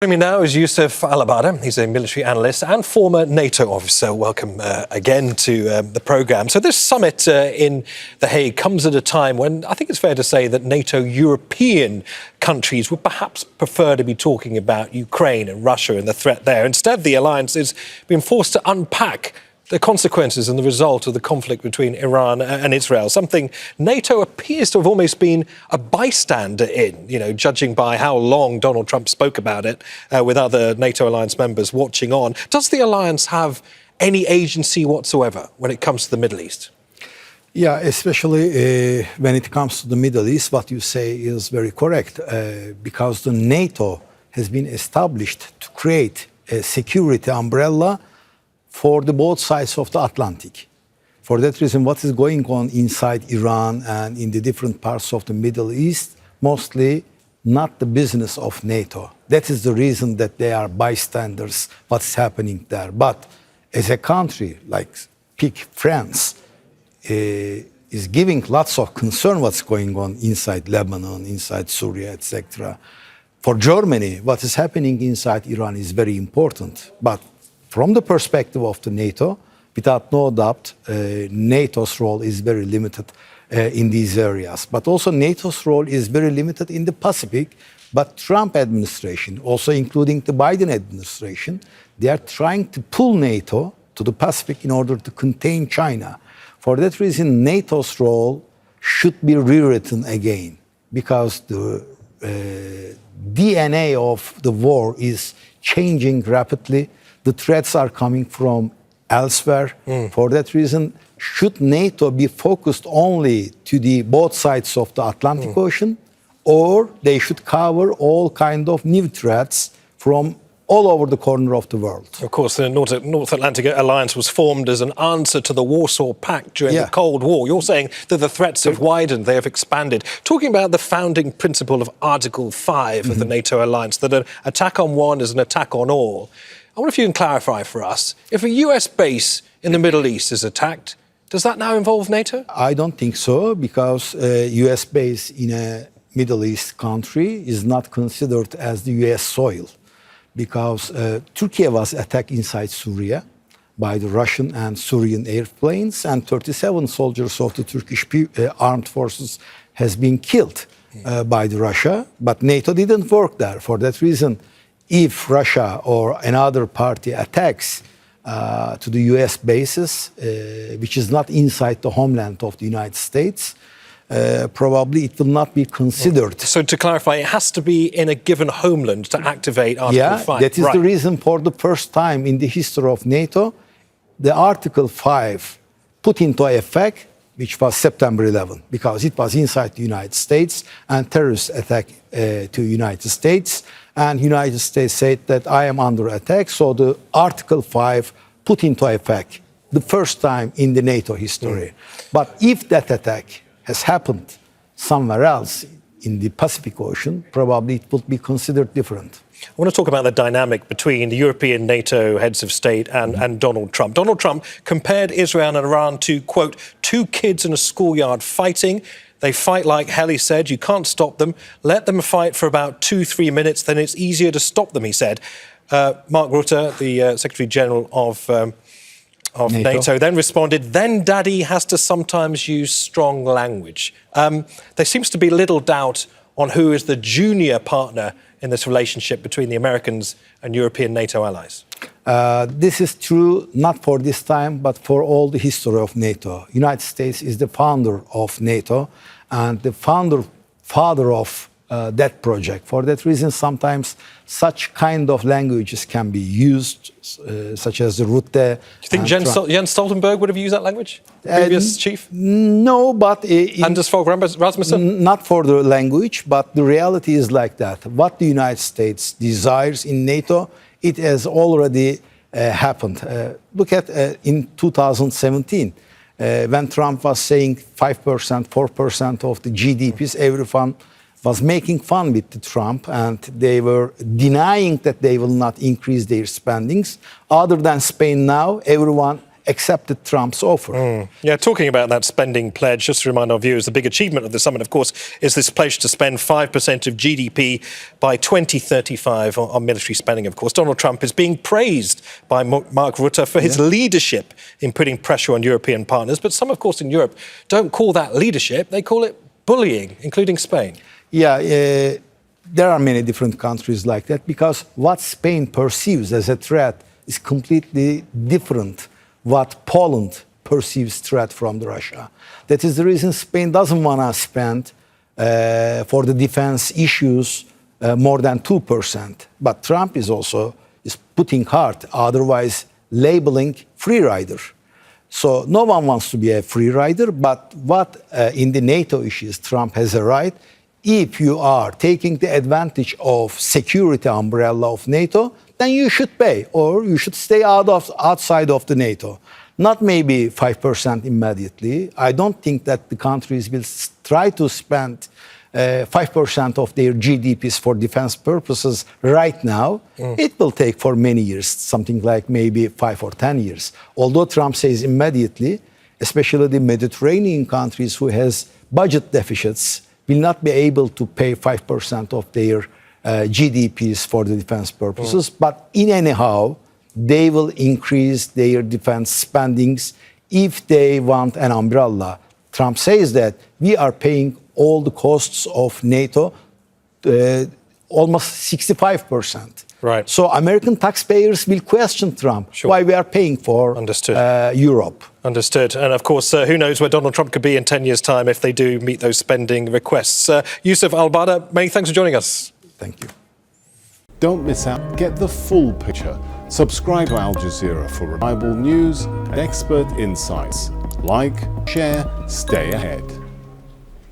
Joining me now is Yusuf Alabarda. He's a military analyst and former NATO officer. Welcome again to the programme. So this summit in The Hague comes at a time when I think it's fair to say that NATO European countries would perhaps prefer to be talking about Ukraine and Russia and the threat there. Instead, the alliance is being forced to unpack the consequences and the result of the conflict between Iran and Israel, something NATO appears to have almost been a bystander in, judging by how long Donald Trump spoke about it with other NATO alliance members watching on. Does the alliance have any agency whatsoever when it comes to the Middle East? Yeah, especially when it comes to the Middle East, what you say is very correct, because the NATO has been established to create a security umbrella for the both sides of the Atlantic. For that reason, what is going on inside Iran and in the different parts of the Middle East, mostly not the business of NATO. That is the reason that they are bystanders, what's happening there. But as a country like pick France, is giving lots of concern what's going on inside Lebanon, inside Syria, etc. For Germany, what is happening inside Iran is very important. But from the perspective of the NATO, without no doubt, NATO's role is very limited in these areas. But also NATO's role is very limited in the Pacific. But Trump administration, also including the Biden administration, they are trying to pull NATO to the Pacific in order to contain China. For that reason, NATO's role should be rewritten again, because the DNA of the war is changing rapidly. The threats are coming from elsewhere. For that reason, should NATO be focused only to the both sides of the Atlantic Ocean, or they should cover all kind of new threats from all over the corner of the world? Of course, the North Atlantic Alliance was formed as an answer to the Warsaw Pact during the Cold War. You're saying that the threats have widened, they have expanded. Talking about the founding principle of Article 5 of the NATO alliance, that an attack on one is an attack on all. I wonder if you can clarify for us, if a US base in the Middle East is attacked, does that now involve NATO? I don't think so, because a US base in a Middle East country is not considered as the US soil, because Turkey was attacked inside Syria by the Russian and Syrian airplanes, and 37 soldiers of the Turkish armed forces has been killed by the Russia, but NATO didn't work there. For that reason, if Russia or another party attacks to the US bases, which is not inside the homeland of the United States, probably it will not be considered. So to clarify, it has to be in a given homeland to activate Article 5. That is the reason for the first time in the history of NATO, the Article 5 put into effect, which was September 11, because it was inside the United States and terrorist attack to United States. And United States said that I am under attack, so the Article 5 put into effect the first time in the NATO history. But if that attack has happened somewhere else in the Pacific Ocean, probably it would be considered different. I want to talk about the dynamic between the European NATO heads of state and Donald Trump. Donald Trump compared Israel and Iran to, quote, two kids in a schoolyard fighting. They fight like hell, he said. You can't stop them. Let them fight for about 2-3 minutes, then it's easier to stop them, he said. Mark Rutte, the Secretary General of NATO, then responded, then Daddy has to sometimes use strong language. There seems to be little doubt on who is the junior partner in this relationship between the Americans and European NATO allies. This is true not for this time, but for all the history of NATO. United States is the founder of NATO and the father of that project. For that reason, sometimes such kind of languages can be used, such as the Rutte. Do you think Jens Stoltenberg would have used that language, the previous chief? No, but... Anders Fogh Rasmussen? Not for the language, but the reality is like that. What the United States desires in NATO, it has already happened. Look at in 2017, when Trump was saying 5%, 4% of the GDPs, everyone was making fun with Trump, and they were denying that they will not increase their spendings. Other than Spain now, everyone accepted Trump's offer. Yeah, talking about that spending pledge, just to remind our viewers, the big achievement of the summit, of course, is this pledge to spend 5% of GDP by 2035 on military spending, of course. Donald Trump is being praised by Mark Rutte for his leadership in putting pressure on European partners. But some, of course, in Europe don't call that leadership. They call it bullying, including Spain. Yeah, there are many different countries like that because what Spain perceives as a threat is completely different what Poland perceives threat from Russia. That is the reason Spain doesn't want to spend for the defense issues more than 2%. But Trump is putting hard, otherwise labeling free rider. So no one wants to be a free rider, but what in the NATO issues, Trump has a right. If you are taking the advantage of security umbrella of NATO, then you should pay, or you should stay outside of the NATO. Not maybe 5% immediately. I don't think that the countries will try to spend 5% of their GDPs for defense purposes right now. It will take for many years, something like maybe 5 or 10 years. Although Trump says immediately, especially the Mediterranean countries who has budget deficits will not be able to pay 5% of their GDPs for the defense purposes. But in anyhow, they will increase their defense spendings if they want an umbrella. Trump says that we are paying all the costs of NATO, almost 65%. Right. So American taxpayers will question Trump why we are paying for Europe. Understood. And of course, who knows where Donald Trump could be in 10 years' time if they do meet those spending requests. Yusuf Alabarda, many thanks for joining us. Thank you. Don't miss out. Get the full picture. Subscribe to Al Jazeera for reliable news and expert insights. Like, share, stay ahead.